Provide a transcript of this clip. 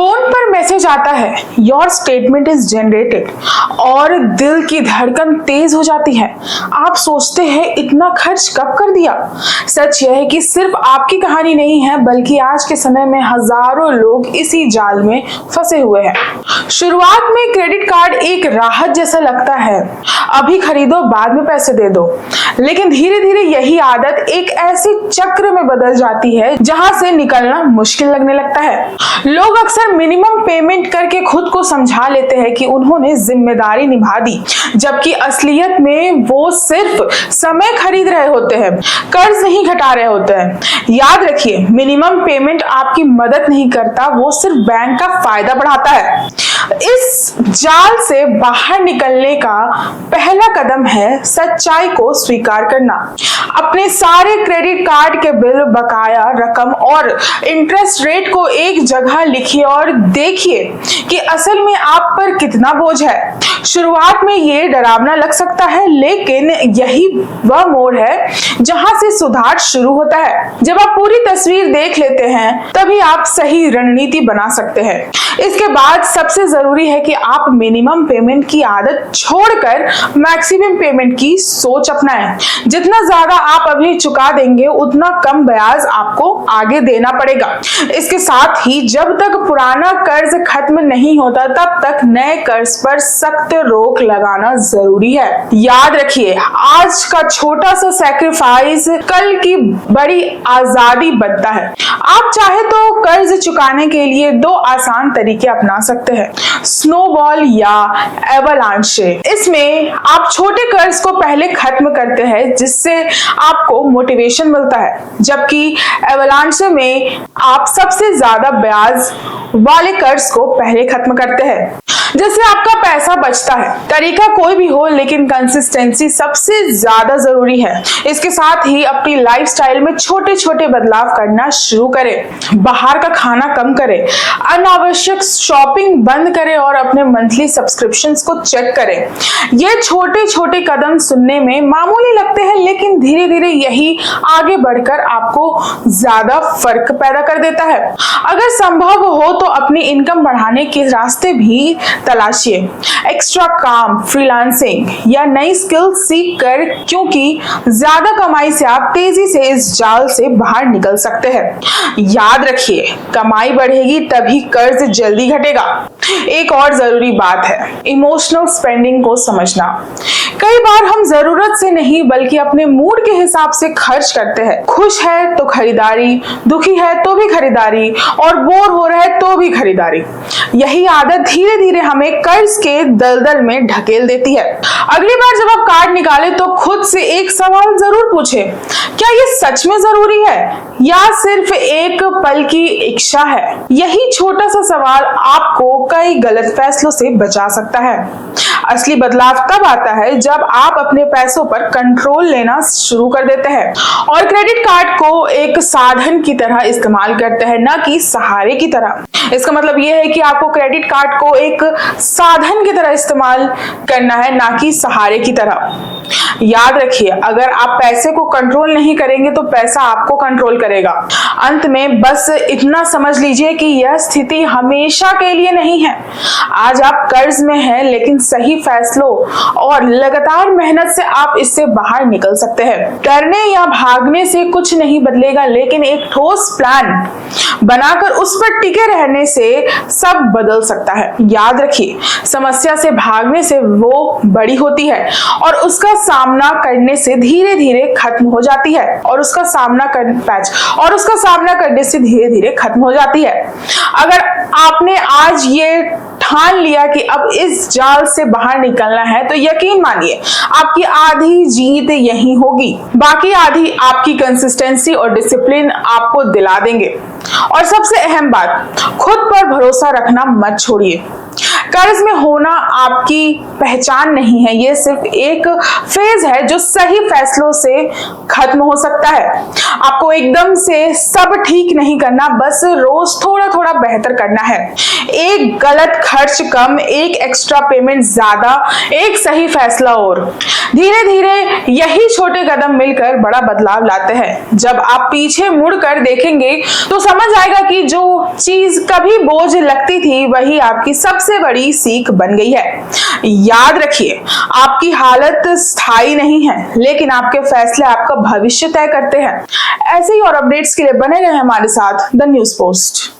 Phone पर message आता है योर स्टेटमेंट इज जनरेटेड और दिल की धड़कन तेज हो जाती है। आप सोचते हैं इतना खर्च कब कर दिया। सच यह है कि सिर्फ आपकी कहानी नहीं है बल्कि आज के समय में हजारों लोग इसी जाल में फंसे हुए हैं। शुरुआत में क्रेडिट कार्ड एक राहत जैसा लगता है, अभी खरीदो बाद में पैसे दे दो, लेकिन धीरे धीरे यही आदत एक ऐसे चक्र में बदल जाती है जहां से निकलना मुश्किल लगने लगता है। लोग अक्सर मिनिमम पेमेंट करके खुद को समझा लेते हैं कि उन्होंने जिम्मेदारी निभा दी, जबकि असलियत में वो सिर्फ समय खरीद रहे होते हैं, कर्ज नहीं घटा रहे होते हैं। याद रखिए, मिनिमम पेमेंट आपकी मदद नहीं करता, वो सिर्फ बैंक का फायदा बढ़ाता है। इस जाल से बाहर निकलने का पहला कदम है सच्चाई को स्वीकार करना। अपने सारे क्रेडिट कार्ड के बिल, बकाया रकम और इंटरेस्ट रेट को एक जगह लिखिए और देखिए कि असल में आप पर कितना बोझ है। शुरुआत में ये डरावना लग सकता है, लेकिन यही वह मोड़ है जहां से सुधार शुरू होता है। जब आप पूरी तस्वीर देख लेते हैं तभी आप सही रणनीति बना सकते हैं। इसके बाद सबसे जरूरी है कि आप मिनिमम पेमेंट की आदत छोड़कर मैक्सिमम पेमेंट की सोच अपनाएं। जितना ज्यादा आप अभी चुका देंगे उतना कम ब्याज आपको आगे देना पड़ेगा। इसके साथ ही जब तक पुराना कर्ज खत्म नहीं होता तब तक नए कर्ज पर सख्त रोक लगाना जरूरी है। याद रखिए, आज का छोटा सा सैक्रिफाइस कल की बड़ी आजादी बनता है। आप चाहे तो कर्ज चुकाने के लिए दो आसान तरीके अपना सकते हैं, स्नोबॉल या एवलांचे। इसमें आप छोटे कर्ज को पहले खत्म करते हैं जिससे आपको मोटिवेशन मिलता है, जबकि एवलांचे में आप सबसे ज्यादा ब्याज वाले कर्ज को पहले खत्म करते हैं, जिससे आपका पैसा बचता है। तरीका कोई भी हो, लेकिन कंसिस्टेंसी सबसे ज्यादा जरूरी है। इसके साथ ही अपनी लाइफस्टाइल में छोटे छोटे बदलाव करना शुरू करें। बाहर का खाना कम करें, अनावश्यक शॉपिंग बंद करें और अपने मंथली सब्सक्रिप्शंस को चेक करें। ये छोटे छोटे कदम सुनने में मामूली लगते हैं, लेकिन धीरे धीरे यही आगे बढ़कर आपको ज्यादा फर्क पैदा कर देता है। अगर संभव हो तो अपनी इनकम बढ़ाने के रास्ते भी तलाशिए। एक्स्ट्रा काम, फ्रीलांसिंग या नई स्किल सीख कर, क्योंकि ज्यादा कमाई से आप तेजी से इस जाल से बाहर निकल सकते हैं। याद रखिए, कमाई बढ़ेगी तभी कर्ज जल्दी घटेगा। एक और जरूरी बात है इमोशनल स्पेंडिंग को समझना। कई बार हम जरूरत से नहीं बल्कि अपने मूड के हिसाब से खर्च करते हैं। खुश है तो खरीदारी, दुखी है तो भी खरीदारी और बोर हो रहा है तो भी खरीदारी। यही आदत धीरे धीरे हमें कर्ज के दलदल में ढकेल देती है। अगली बार जब आप कार्ड निकालें तो खुद से एक सवाल जरूर पूछें, क्या ये सच में जरूरी है या सिर्फ एक पल की इच्छा है? यही छोटा सा सवाल आपको कई गलत फैसलों से बचा सकता है। असली बदलाव तब आता है जब आप अपने पैसों पर कंट्रोल लेना शुरू कर देते हैं और क्रेडिट कार्ड को एक साधन की तरह इस्तेमाल करते हैं, ना कि सहारे की तरह। इसका मतलब यह है कि आपको क्रेडिट कार्ड को एक साधन की तरह इस्तेमाल करना है, ना कि सहारे की तरह। याद रखिए, अगर आप पैसे को कंट्रोल नहीं करेंगे तो पैसा आपको कंट्रोल करेगा। अंत में बस इतना समझ लीजिए कि यह स्थिति हमेशा के लिए नहीं है। आज आप कर्ज में हैं, लेकिन सही फैसलों और लगातार मेहनत से आप इससे बाहर निकल सकते हैं। डरने या भागने से कुछ नहीं बदलेगा, लेकिन एक ठोस प्लान बनाकर उस पर टिके रहने से सब बदल सकता है। याद रखिए, समस्या से भागने से वो बड़ी होती है और उसका सामना करने से धीरे धीरे खत्म हो जाती है और उसका सामना करने से धीरे धीरे खत्म हो जाती है। अगर आपने आज ये ठान लिया कि अब इस जाल से बाहर निकलना है तो यकीन मानिए आपकी आधी जीत यही होगी, बाकी आधी आपकी कंसिस्टेंसी और डिसिप्लिन आपको दिला देंगे। और सबसे अहम बात, खुद पर भरोसा रखना मत छोड़िए। कर्ज में होना आपकी पहचान नहीं है, ये सिर्फ एक फेज है जो सही फैसलों से खत्म हो सकता है। आपको एकदम से सब ठीक नहीं करना, बस रोज थोड़ा थोड़ा बेहतर करना है। एक गलत खर्च कम, एक एक्स्ट्रा पेमेंट ज्यादा, एक सही फैसला और। धीरे धीरे यही छोटे कदम मिलकर बड़ा बदलाव लाते हैं। जब आप पीछे मुड़कर देखेंगे तो समझ आएगा कि जो चीज कभी बोझ लगती थी वही आपकी सबसे बड़ी सीख बन गई है। याद रखिए, आपकी हालत स्थायी नहीं है, लेकिन आपके फैसले आपका भविष्य तय करते हैं। ऐसे ही और अपडेट्स के लिए बने रहे हमारे साथ द न्यूज़ पोस्ट।